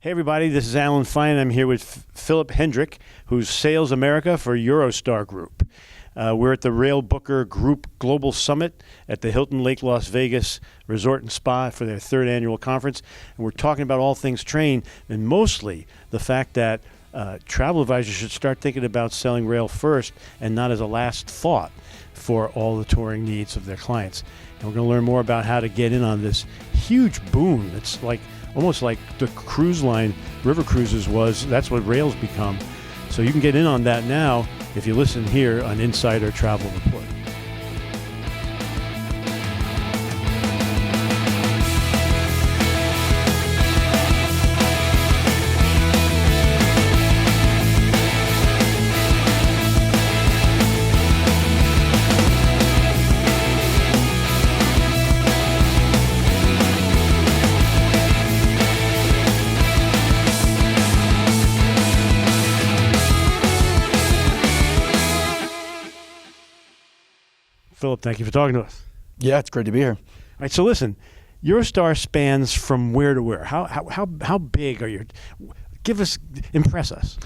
Hey everybody, this is Alan Fine. I'm here with Philip Hendrick, who's Sales America for Eurostar Group. We're at the Rail Booker Group Global Summit at the Hilton Lake Las Vegas Resort and Spa for their third annual conference. And we're talking about all things train, and mostly the fact that travel advisors should start thinking about selling rail first and not as a last thought for all the touring needs of their clients. And we're going to learn more about how to get in on this huge boom. It's like almost like the cruise line, river cruises was, that's what rail's become. So you can get in on that now if you listen here on Insider Travel Report. Philip, thank you for talking to us. Yeah, it's great to be here. All right, so listen, Eurostar spans from where to where? How big are you? Impress us.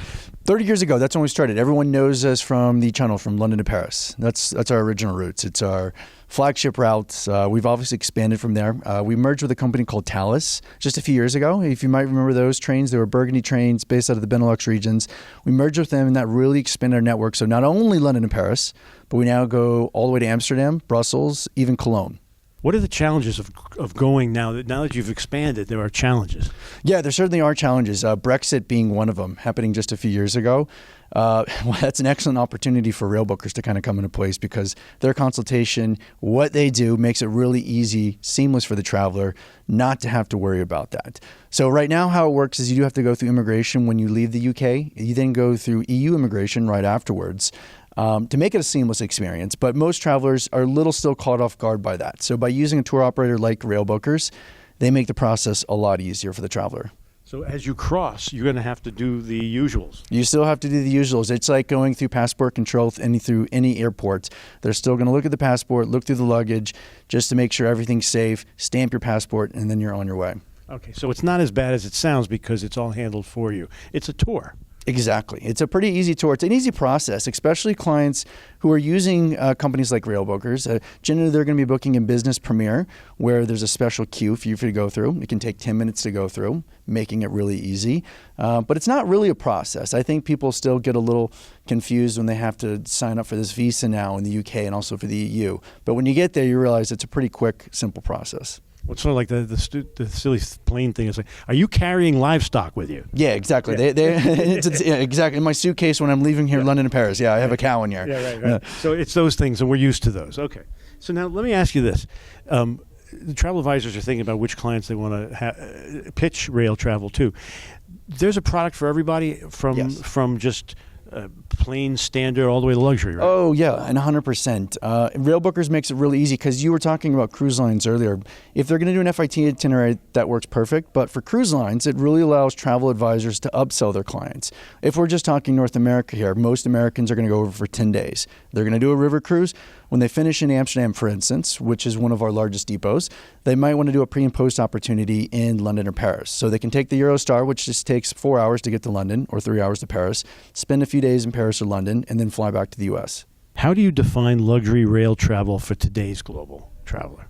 30 years ago, that's when we started. Everyone knows us from the channel from London to Paris. That's our original roots. It's our flagship routes. We've obviously expanded from there. We merged with a company called Thales just a few years ago. If you might remember those trains, they were Burgundy trains based out of the Benelux regions. We merged with them, and that really expanded our network. So not only London and Paris, but we now go all the way to Amsterdam, Brussels, even Cologne. What are the challenges of going now that you've expanded? There are challenges. Yeah, there certainly are challenges. Brexit being one of them, happening just a few years ago. Well, that's an excellent opportunity for rail bookers to kind of come into place because their consultation, what they do, makes it really easy, seamless for the traveler not to have to worry about that. So right now how it works is you do have to go through immigration when you leave the UK. You then go through EU immigration right afterwards. To make it a seamless experience. But most travelers are a little still caught off guard by that. So by using a tour operator like Rail Bookers, they make the process a lot easier for the traveler. So as you cross, you're going to have to do the usuals. You still have to do the usuals. It's like going through passport control through any airport. They're still going to look at the passport, look through the luggage, just to make sure everything's safe, stamp your passport, and then you're on your way. Okay, so it's not as bad as it sounds because it's all handled for you. It's a tour. Exactly. It's a pretty easy tour. It's an easy process, especially clients who are using companies like Rail Bookers. Generally, they're going to be booking in Business Premier, where there's a special queue for you to go through. It can take 10 minutes to go through, making it really easy. But it's not really a process. I think people still get a little confused when they have to sign up for this visa now in the UK and also for the EU. But when you get there, you realize it's a pretty quick, simple process. Well, it's sort of like the silly plane thing. Is like, are you carrying livestock with you? Yeah, exactly. Yeah. Yeah, exactly. In my suitcase when I'm leaving here, London and Paris. Yeah, I have a cow in here. Yeah, right. So it's those things, and we're used to those. Okay. So now let me ask you this. The travel advisors are thinking about which clients they want to pitch rail travel to. There's a product for everybody from just plain standard all the way to luxury, right? Oh, yeah, and 100%. Rail Bookers makes it really easy because you were talking about cruise lines earlier. If they're going to do an FIT itinerary, that works perfect. But for cruise lines, it really allows travel advisors to upsell their clients. If we're just talking North America here, most Americans are going to go over for 10 days. They're going to do a river cruise. When they finish in Amsterdam, for instance, which is one of our largest depots, they might want to do a pre and post opportunity in London or Paris. So they can take the Eurostar, which just takes 4 hours to get to London or 3 hours to Paris, spend a few days in Paris or London, and then fly back to the U.S. How do you define luxury rail travel for today's global traveler?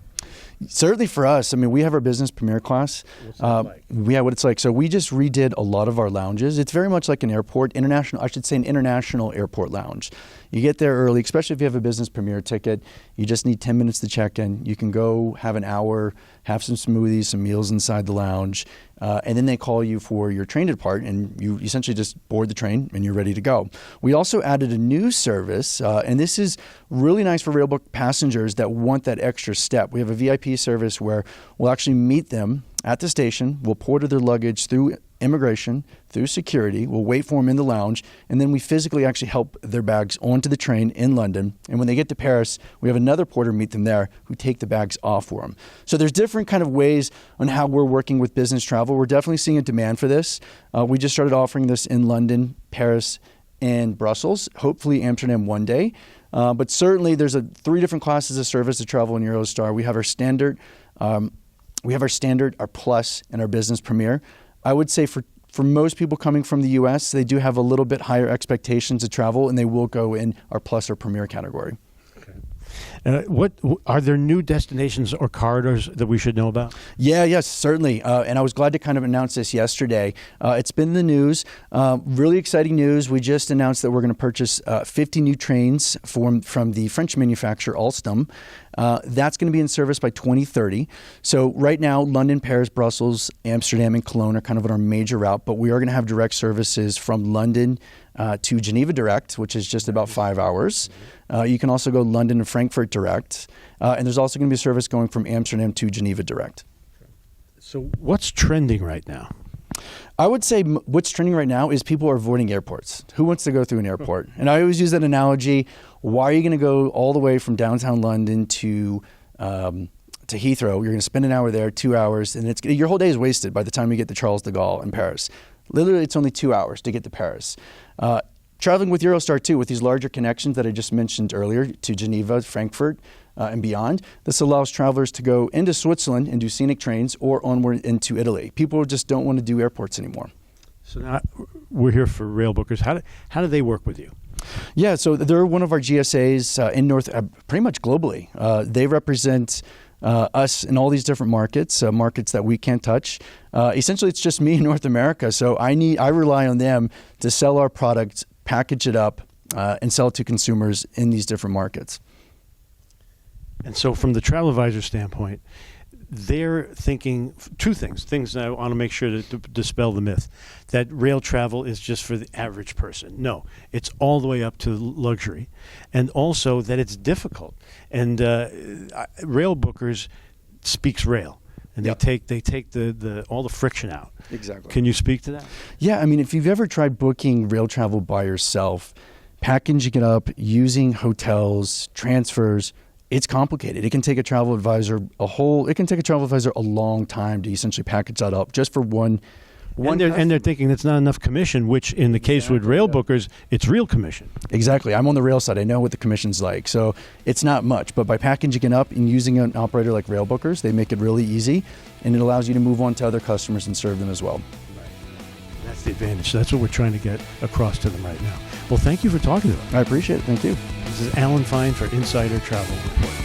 Certainly for us, I mean, we have our business premier class. What's that like? Yeah, what it's like. So we just redid a lot of our lounges. It's very much like an airport, an international airport lounge. You get there early, especially if you have a business premier ticket. You just need 10 minutes to check in. You can go have an hour, have some smoothies, some meals inside the lounge, and then they call you for your train to depart, and you essentially just board the train and you're ready to go. We also added a new service, and this is really nice for Railbook passengers that want that extra step. We have a VIP service where we'll actually meet them at the station. We'll porter their luggage through immigration, through security. We'll wait for them in the lounge, and then we physically actually help their bags onto the train in London. And when they get to Paris, we have another porter meet them there who take the bags off for them. So there's different kind of ways on how we're working with business travel. We're definitely seeing a demand for this. We just started offering this in London, Paris, and Brussels, hopefully Amsterdam one day. But certainly there's 3 different classes of service to travel in Eurostar. We have our standard, our Plus, and our Business Premier. I would say for for most people coming from the U.S., they do have a little bit higher expectations of travel, and they will go in our Plus or Premier category. What are there new destinations or corridors that we should know about? Yes, certainly. And I was glad to kind of announce this yesterday. It's been in the news. Really exciting news. We just announced that we're going to purchase 50 new trains from the French manufacturer Alstom. That's going to be in service by 2030. So right now, London, Paris, Brussels, Amsterdam, and Cologne are kind of on our major route, but we are going to have direct services from London to Geneva direct, which is just about 5 hours. You can also go London to Frankfurt direct. And there's also going to be a service going from Amsterdam to Geneva direct. So what's trending right now? I would say what's trending right now is people are avoiding airports. Who wants to go through an airport? And I always use that analogy. Why are you going to go all the way from downtown London to Heathrow? You're going to spend an hour there, 2 hours, and your whole day is wasted by the time you get to Charles de Gaulle in Paris. Literally, it's only 2 hours to get to Paris. Traveling with Eurostar, too, with these larger connections that I just mentioned earlier to Geneva, Frankfurt, and beyond, this allows travelers to go into Switzerland and do scenic trains or onward into Italy. People just don't want to do airports anymore. So now we're here for Rail Bookers. How do they work with you? Yeah, so they're one of our GSAs in pretty much globally. They represent us in all these different markets that we can't touch. Essentially, it's just me in North America. So I rely on them to sell our product, package it up, and sell it to consumers in these different markets. And so from the travel advisor standpoint, they're thinking two things that I want to make sure to dispel the myth, that rail travel is just for the average person. No, it's all the way up to luxury. And also that it's difficult. And Rail Bookers speaks rail. And they take the all the friction out. Exactly. Can you speak to that? Yeah, I mean, if you've ever tried booking rail travel by yourself, packaging it up, using hotels, transfers, it's complicated. It can take a travel advisor a long time to essentially package that up just for one. And they're thinking that's not enough commission, which in the case with Rail Bookers, it's real commission. Exactly. I'm on the rail side. I know what the commission's like. So it's not much. But by packaging it up and using an operator like Rail Bookers, they make it really easy, and it allows you to move on to other customers and serve them as well. Right. That's the advantage. That's what we're trying to get across to them right now. Well, thank you for talking to us. I appreciate it. Thank you. This is Alan Fine for Insider Travel Report.